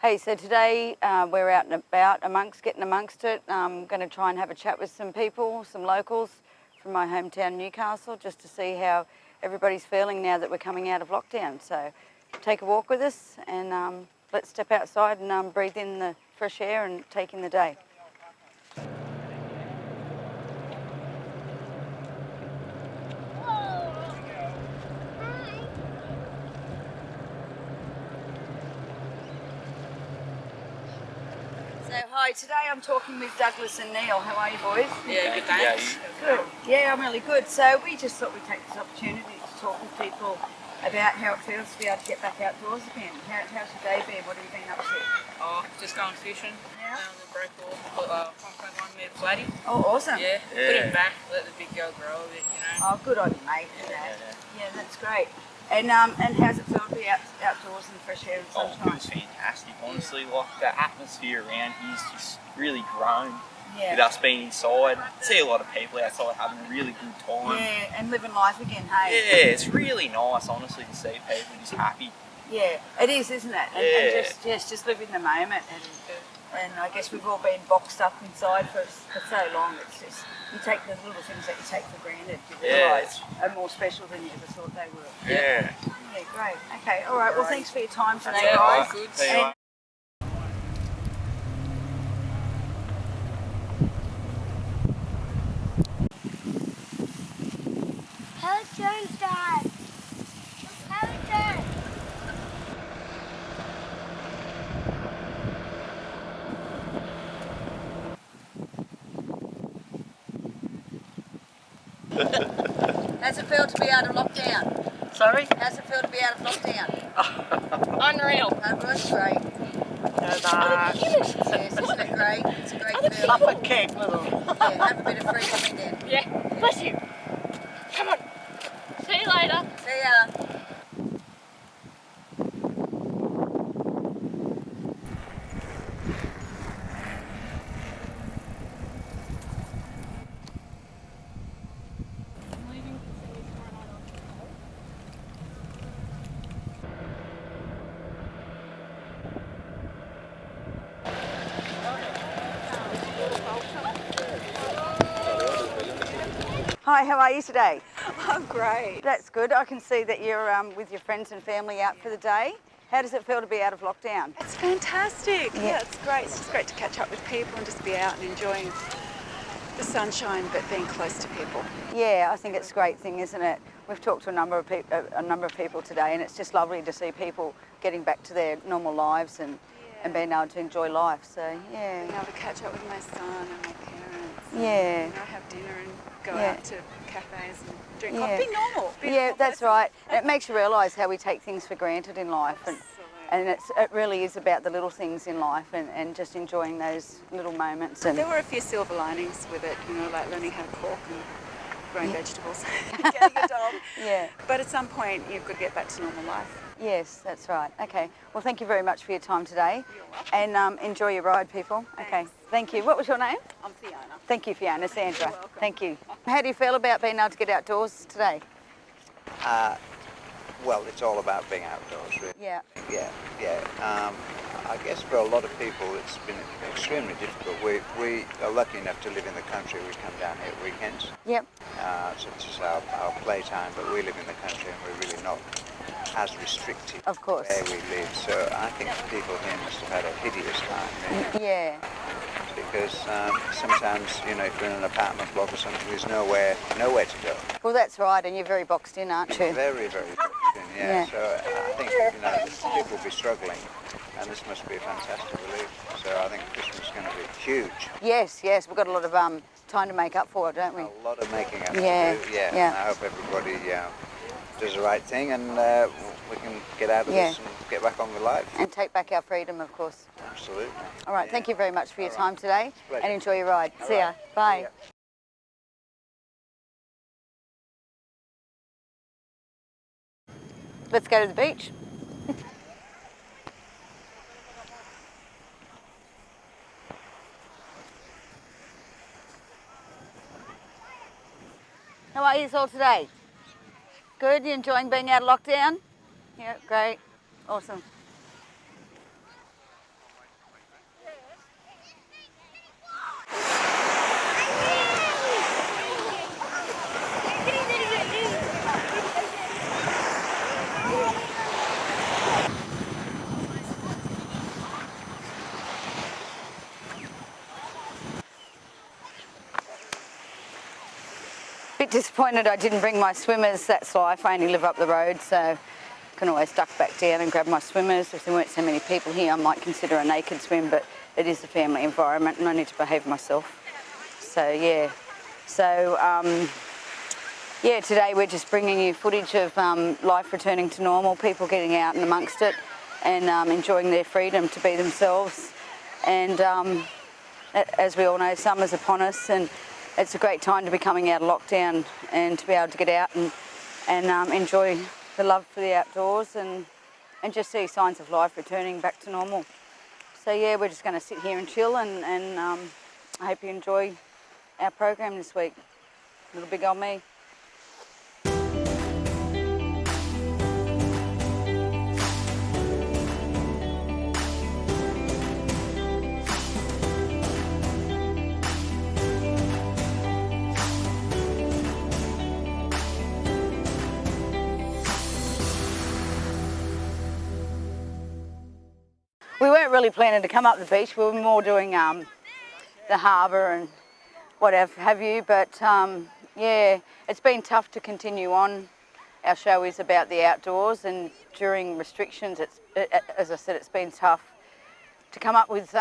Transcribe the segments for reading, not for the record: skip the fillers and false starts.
Hey, so today we're out and about getting amongst it. I'm going to try and have a chat with some people, some locals from my hometown Newcastle, just to see how everybody's feeling now that we're coming out of lockdown. So take a walk with us and let's step outside and breathe in the fresh air and take in the day. So hi, today I'm talking with Douglas and Neil. How are you boys? Yeah, good, thanks. Good. Yeah, I'm really good. So we just thought we'd take this opportunity to talk with people about how it feels to be able to get back outdoors again. How's your day been? What have you been up to? Oh, just going fishing. Yeah. Down the Breakwater, 1.1 metre flatty. Oh, awesome. Yeah, put him back, let the big girl grow a bit, you know. Oh, good on you, mate. Yeah, that's great. And how's it feel to be outdoors in the fresh air and sunshine? It was fantastic, honestly. Like, the atmosphere around here's just really grown with Yeah. us being inside. See a lot of people outside having a really good time. Yeah, and living life again, hey? Yeah, it's really nice, honestly, to see people just happy. Yeah, it is, isn't it? And just live in the moment. And I guess we've all been boxed up inside for so long. It's just, you take the little things that you take for granted, you realise are more special than you ever thought they were. Yeah. Yeah, great. Okay, all right. Well, thanks for your time today, Yeah, guys. good. See you later. Pelican, Dad. Pelican. How's it feel to be out of lockdown? Sorry? How's it feel to be out of lockdown? Unreal. That's great. Yes, Yes, isn't it great? It's a great feeling. suffocate, little. Yeah, have a bit of freedom again. Yeah, bless you. Come on. See you later. See ya. Hi, how are you today? I'm great. That's good. I can see that you're with your friends and family out for the day. How does it feel to be out of lockdown? It's fantastic. Yeah. Yeah, it's great. It's just great to catch up with people and just be out and enjoying the sunshine, but being close to people. Yeah, I think it's a great thing, isn't it? We've talked to a number of people today, and it's just lovely to see people getting back to their normal lives and being able to enjoy life. So yeah. Being able to catch up with my son and my parents. Yeah. And, have dinner and go Yeah. out to cafes and drink Yeah. coffee. Be normal. Be a Yeah, normal that's person. right. And it makes you realise how we take things for granted in life, and it really is about the little things in life and just enjoying those little moments. And There were a few silver linings with it, like learning how to cook and growing vegetables, getting a dog. yeah. But at some point, you've got to get back to normal life. Yes, that's right. Okay. Well, thank you very much for your time today. You're welcome. And enjoy your ride, people. Okay. Thanks. Thank you. What was your name? I'm Fiona. Thank you, Fiona. Sandra. You're welcome. Thank you. How do you feel about being able to get outdoors today? Well, it's all about being outdoors, really. Yeah. I guess for a lot of people it's been extremely difficult. We are lucky enough to live in the country. We come down here at weekends. Yep. So it's just our playtime, but we live in the country and we're really not as restricted Of course. where we live. So I think people here must have had a hideous time, really. Yeah. Because sometimes, if you're in an apartment block or something, there's nowhere to go. Well, that's right. And you're very boxed in, aren't you? Very, very boxed in, Yeah. So I think, people will be struggling, and this must be a fantastic relief. So I think Christmas is going to be huge. Yes. We've got a lot of time to make up for it, don't we? A lot of making up to Yeah, do, yeah. And I hope everybody does the right thing, and we can get out of this and get back on with life. And take back our freedom, of course. Absolutely. All right. Thank you very much for your time today, Pleasure. and enjoy your ride. All See ya. right. Bye. See ya. Let's go to the beach. How are you all today? Good? You enjoying being out of lockdown? Yeah, great. Awesome. bit disappointed I didn't bring my swimmers. That's life. I only live up the road, so I can always duck back down and grab my swimmers. If there weren't so many people here, I might consider a naked swim, but it is a family environment and I need to behave myself. So, yeah. So, yeah, today we're just bringing you footage of life returning to normal, people getting out and amongst it and enjoying their freedom to be themselves. And as we all know, summer's upon us and it's a great time to be coming out of lockdown and to be able to get out and enjoy the love for the outdoors and just see signs of life returning back to normal. So yeah, we're just going to sit here and chill and I hope you enjoy our program this week. Little Big Ole Me. We weren't really planning to come up the beach. We were more doing the harbour and whatever have you. But yeah, it's been tough to continue on. Our show is about the outdoors, and during restrictions, as I said, it's been tough to come up with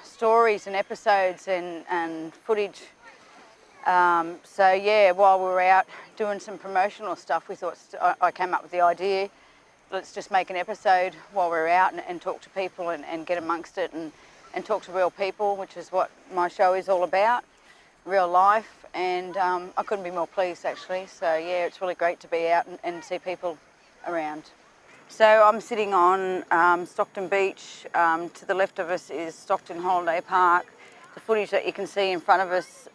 stories and episodes and footage. So yeah, while we were out doing some promotional stuff, we thought I came up with the idea. Let's just make an episode while we're out and talk to people and get amongst it and talk to real people, which is what my show is all about, real life. And I couldn't be more pleased actually. So yeah, it's really great to be out and see people around. So I'm sitting on Stockton Beach. To the left of us is Stockton Holiday Park. The footage that you can see in front of us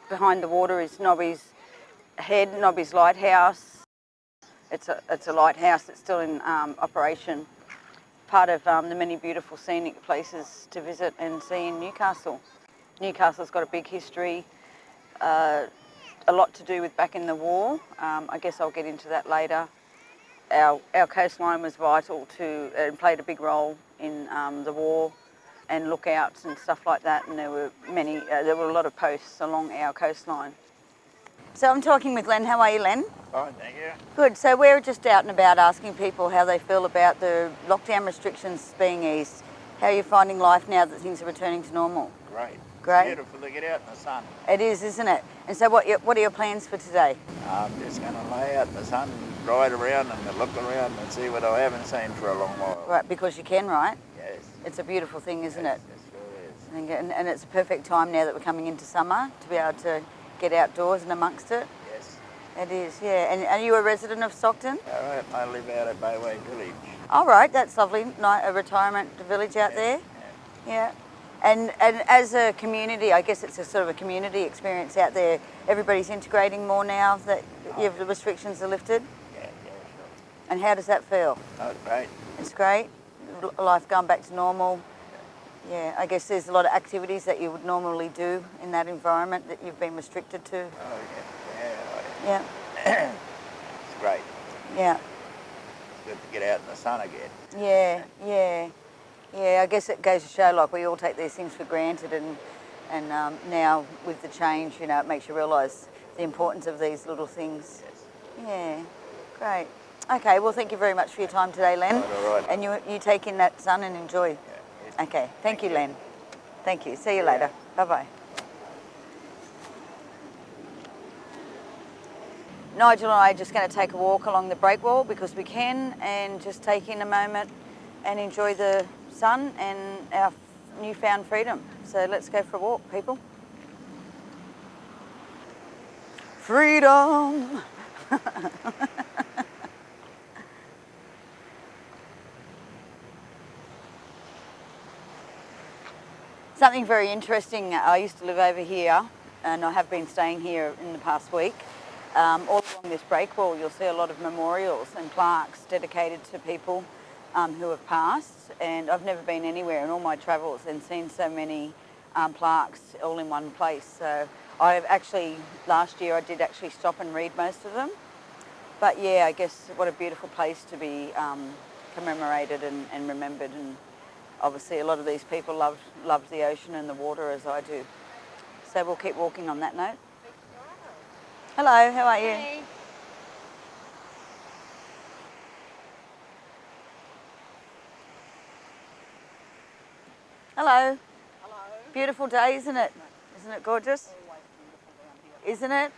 behind the water is Nobbies Head, Nobbies Lighthouse. It's a lighthouse that's still in operation, part of the many beautiful scenic places to visit and see in Newcastle. Newcastle's got a big history, a lot to do with back in the war. I guess I'll get into that later. Our coastline was vital to and played a big role in the war and lookouts and stuff like that, and there were a lot of posts along our coastline. So I'm talking with Len. How are you, Len? Fine, thank you. Good. So we're just out and about asking people how they feel about the lockdown restrictions being eased. How are you finding life now that things are returning to normal? Great. Great. It's beautiful to get out in the sun. It is, isn't it? And so what are your plans for today? I'm just going to lay out in the sun, ride around and look around and see what I haven't seen for a long while. Right, because you can, right? Yes. It's a beautiful thing, isn't Yes, it? it sure is. And it's a perfect time now that we're coming into summer to be able to get outdoors and amongst it. Yes. It is, yeah. And are you a resident of Stockton? All right, I live out at Bayway Village. All right, that's lovely. A retirement village out there. Yeah. And as a community, I guess it's a sort of a community experience out there. Everybody's integrating more now that the restrictions are lifted. Yeah, sure. And how does that feel? Oh, it's great. It's great. Life going back to normal. Yeah, I guess there's a lot of activities that you would normally do in that environment that you've been restricted to. Oh, Yeah. It's great. Yeah. It's good to get out in the sun again. Yeah. I guess it goes to show, like, we all take these things for granted, and now with the change, you know, it makes you realise the importance of these little things. Yes. Yeah, great. Okay, well, thank you very much for your time today, Len. All right. And you take in that sun and enjoy. Yeah. Okay, thank you, Len. Thank you. See you later. Bye-bye. Nigel and I are just going to take a walk along the Breakwater because we can, and just take in a moment and enjoy the sun and our newfound freedom. So let's go for a walk, people. Freedom! Something very interesting, I used to live over here and I have been staying here in the past week. All along this breakwall you'll see a lot of memorials and plaques dedicated to people who have passed, and I've never been anywhere in all my travels and seen so many plaques all in one place. So I've actually, last year I did actually stop and read most of them. But yeah, I guess what a beautiful place to be commemorated and remembered, and obviously a lot of these people loved the ocean and the water as I do. So we'll keep walking on that note. Hello, how are you? Hey. Hello. Hello. Beautiful day, isn't it? Isn't it gorgeous? Isn't it?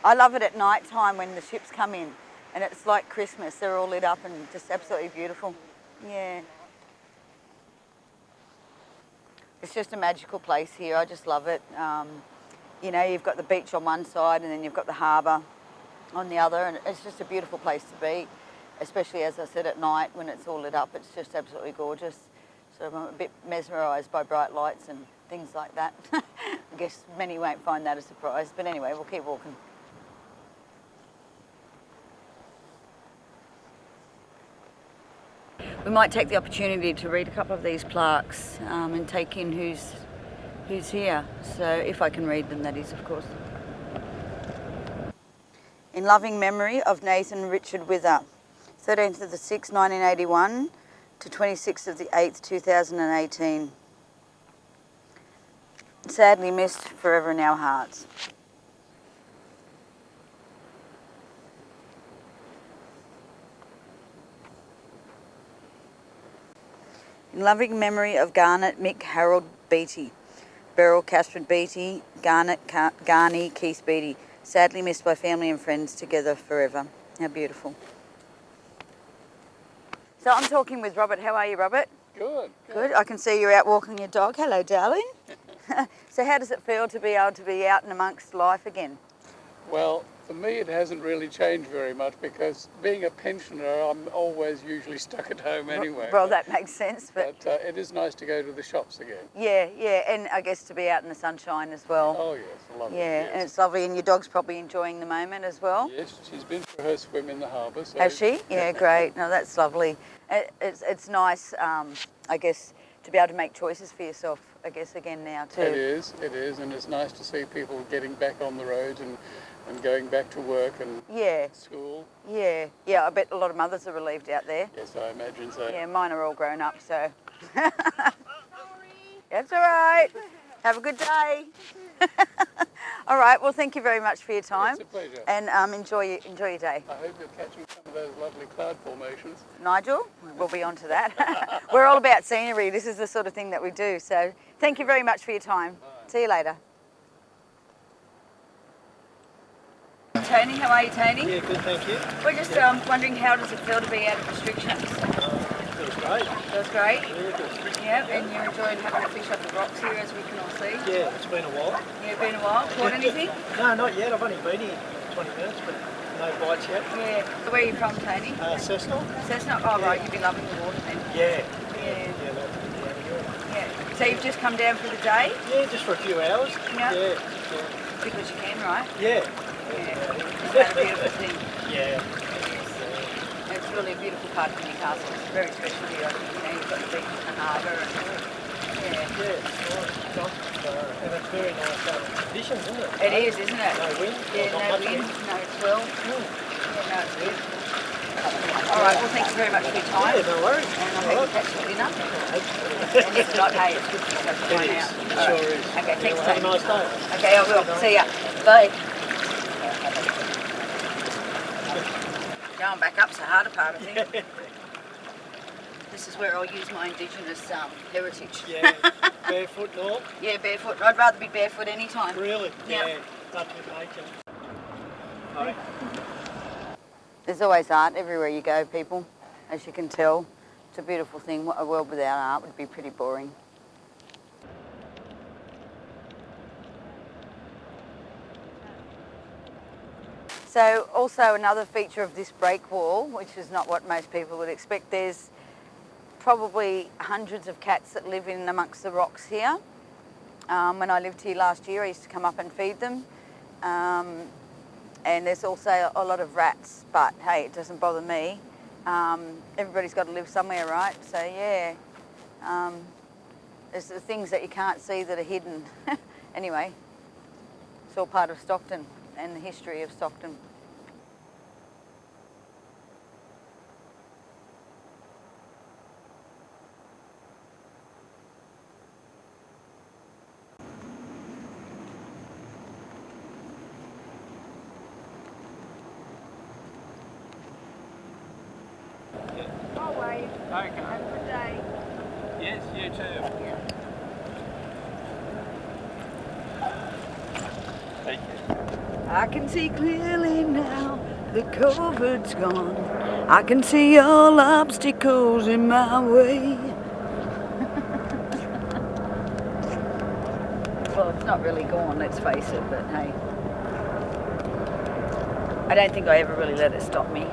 I love it at night time when the ships come in and it's like Christmas. They're all lit up and just absolutely beautiful. Yeah. It's just a magical place here. I just love it. You know, you've got the beach on one side and then you've got the harbour on the other, and it's just a beautiful place to be, especially, as I said, at night when it's all lit up. It's just absolutely gorgeous. So I'm a bit mesmerised by bright lights and things like that. I guess many won't find that a surprise, but anyway, we'll keep walking. We might take the opportunity to read a couple of these plaques and take in who's here. So if I can read them, that is, of course. In loving memory of Nathan Richard Wither, 13th of the 6th, 1981 to 26th of the 8th, 2018. Sadly missed, forever in our hearts. In loving memory of Garnet Mick Harold Beattie, Beryl Catherine Beattie, Garnet Garney Keith Beattie, sadly missed by family and friends, together forever. How beautiful. So I'm talking with Robert. How are you, Robert? Good. Good. I can see you're out walking your dog. Hello, darling. So how does it feel to be able to be out and amongst life again? Well, for me it hasn't really changed very much because being a pensioner, I'm always usually stuck at home anyway. Well, that makes sense. But it is nice to go to the shops again. yeah, and I guess to be out in the sunshine as well. Oh yes, lovely. Yeah, yes. and it's lovely, and your dog's probably enjoying the moment as well. Yes, she's been for her swim in the harbour. So Has she? Yeah, great. No, that's lovely. It's nice, I guess, to be able to make choices for yourself, I guess, again now too. It is, and it's nice to see people getting back on the roads and going back to work and school. Yeah, I bet a lot of mothers are relieved out there. Yes, I imagine so. Yeah, mine are all grown up, so. That's all right. Have a good day. All right, well, thank you very much for your time. It's a pleasure. And enjoy your day. I hope you're catching some of those lovely cloud formations. Nigel, we'll be on to that. We're all about scenery. This is the sort of thing that we do. So thank you very much for your time. Bye. See you later. Tony, how are you, Tony? Yeah, good, thank you. We're just wondering, how does it feel to be out of restrictions? Feels great. Feels great? Yeah, good. Yeah, and you're enjoying having a fish off the rocks here, as we can all see? Yeah, it's been a while. Yeah, been a while. Caught anything? No, not yet. I've only been here 20 minutes, but no bites yet. Yeah. So where are you from, Tony? Cessna? Cessna? Oh, right, you've been loving the water then. Yeah. Yeah. Yeah, that's good. Yeah. So you've just come down for the day? Yeah, just for a few hours. Yeah. Yeah. Because you can, right? Yeah. Isn't that a beautiful thing? Yeah. And it's really a beautiful part of Newcastle. It's very special here. You know, you've got the beach and the harbour. And, Yeah, it's nice. And it's very nice conditions, isn't it? It is, isn't it? No wind. Yeah, not no much wind, no swell. Yeah, no, it's beautiful. All right, well, thank you very much for your time. Yeah, no worries. And I hope you catch some dinner. And if not, hey, it's good to have It fun is. out. It All sure right. is. Okay, thanks, Have a Tony. nice day. Okay, I will. See ya. Bye. Going back up's the harder part, I think. This is where I'll use my Indigenous heritage. Yeah. Barefoot north? Yeah, barefoot. I'd rather be barefoot any time. Really? Yep. Yeah. Touch with nature. Hi. There's always art everywhere you go, people, as you can tell. It's a beautiful thing. A world without art would be pretty boring. So also another feature of this break wall, which is not what most people would expect, there's probably hundreds of cats that live in amongst the rocks here. When I lived here last year, I used to come up and feed them. And there's also a lot of rats, but hey, it doesn't bother me. Everybody's got to live somewhere, right? So yeah, there's the things that you can't see that are hidden. Anyway, it's all part of Stockton and the history of Stockton. You too. Thank you. I can see clearly now, the covert's gone. I can see all obstacles in my way. Well, it's not really gone, let's face it, but hey. I don't think I ever really let it stop me.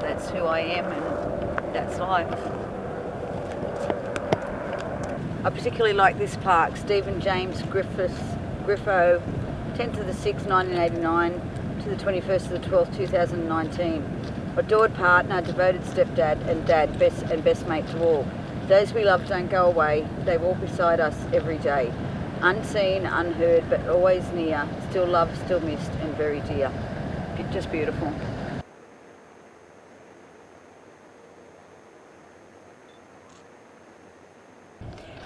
That's who I am and that's life. I particularly like this park, Stephen James Griffo, 10th of the 6th, 1989 to the 21st of the 12th, 2019. Adored partner, devoted stepdad and dad, best mate to all. Those we love don't go away, they walk beside us every day. Unseen, unheard, but always near, still loved, still missed and very dear. Just beautiful.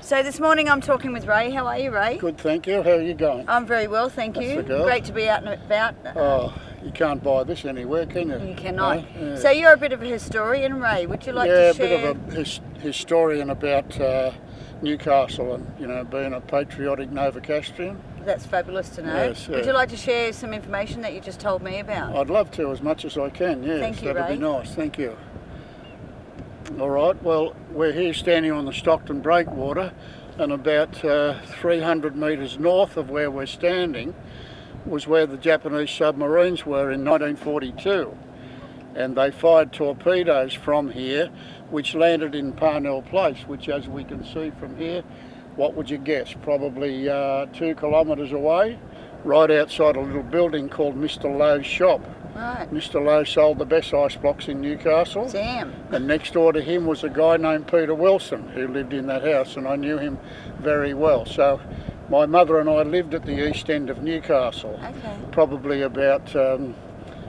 So this morning I'm talking with Ray. How are you, Ray? Good, thank you. How are you going? I'm very well, thank That's you. the girl. Great to be out and about. Oh, you can't buy this anywhere, can you? You cannot. No? Yeah. So you're a bit of a historian, Ray. Would you like to share? Yeah, a bit of a historian about Newcastle and, you know, being a patriotic Novocastrian. That's fabulous to know. Yes, Would you like to share some information that you just told me about? I'd love to as much as I can, yes. Thank you, That'd Ray. be nice, thank you. All right, well, we're here standing on the Stockton Breakwater, and about 300 metres north of where we're standing was where the Japanese submarines were in 1942. And they fired torpedoes from here, which landed in Parnell Place, which, as we can see from here, what would you guess? Probably 2 kilometres away, right outside a little building called Mr. Lowe's shop. Right. Mr. Lowe sold the best ice blocks in Newcastle. Damn. And next door to him was a guy named Peter Wilson who lived in that house, and I knew him very well. So my mother and I lived at the east end of Newcastle, Okay. probably about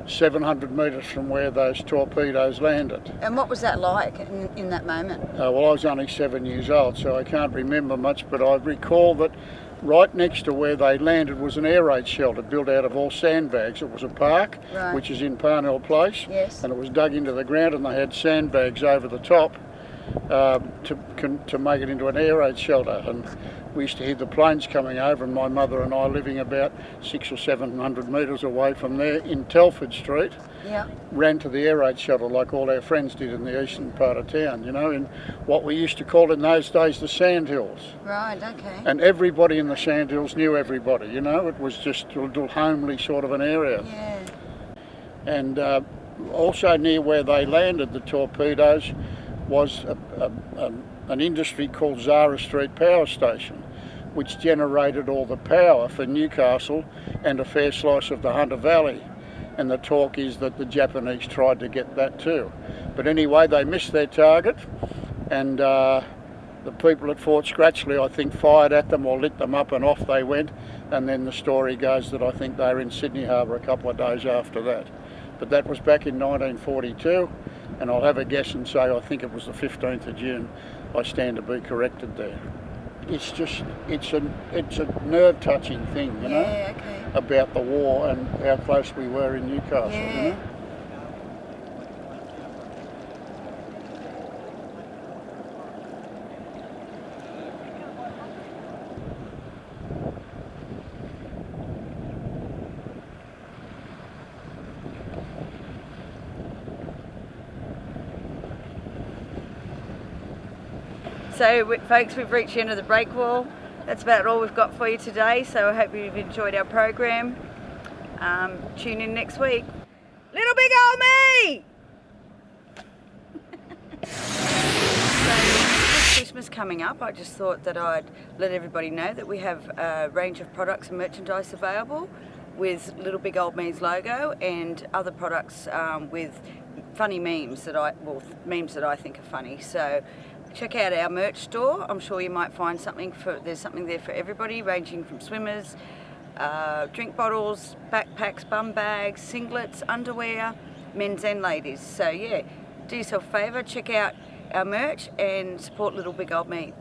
700 metres from where those torpedoes landed. And what was that like in that moment? Well, I was only 7 years old, so I can't remember much, but I recall that right next to where they landed was an air raid shelter built out of all sandbags. It was a park, Right. which is in Parnell Place, Yes. and it was dug into the ground, and they had sandbags over the top to make it into an air raid shelter. And we used to hear the planes coming over, and my mother and I living about 600 or 700 metres away from there in Telford Street, Yeah. ran to the air raid shelter like all our friends did in the eastern part of town, you know, in what we used to call in those days the Sandhills. Right, okay. And everybody in the Sandhills knew everybody, you know, it was just a little homely sort of an area. Yeah. And also near where they landed the torpedoes was an industry called Zara Street Power Station, which generated all the power for Newcastle and a fair slice of the Hunter Valley. And the talk is that the Japanese tried to get that too. But anyway, they missed their target, and the people at Fort Scratchley, I think, fired at them or lit them up, and off they went. And then the story goes that I think they were in Sydney Harbour a couple of days after that. But that was back in 1942, and I'll have a guess and say I think it was the 15th of June. I stand to be corrected there. It's just, it's a nerve-touching thing, you know, Yeah, okay. about the war and how close we were in Newcastle, Yeah. you know. So, folks, we've reached the end of the break wall. That's about all we've got for you today. So I hope you've enjoyed our program. Tune in next week. Little Big Ole Me! So, with Christmas coming up, I just thought that I'd let everybody know that we have a range of products and merchandise available with Little Big Ole Me's logo and other products with funny memes that I think are funny. So check out our merch store. I'm sure you might find there's something there for everybody, ranging from swimmers, drink bottles, backpacks, bum bags, singlets, underwear, men's and ladies. So yeah, do yourself a favour, check out our merch and support Little Big Ole Me.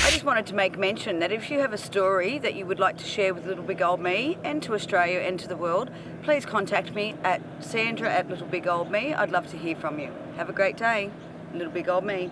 I just wanted to make mention that if you have a story that you would like to share with Little Big Ole Me and to Australia and to the world, please contact me at Sandra at Little Big Ole Me. I'd love to hear from you. Have a great day, Little Big Ole Me.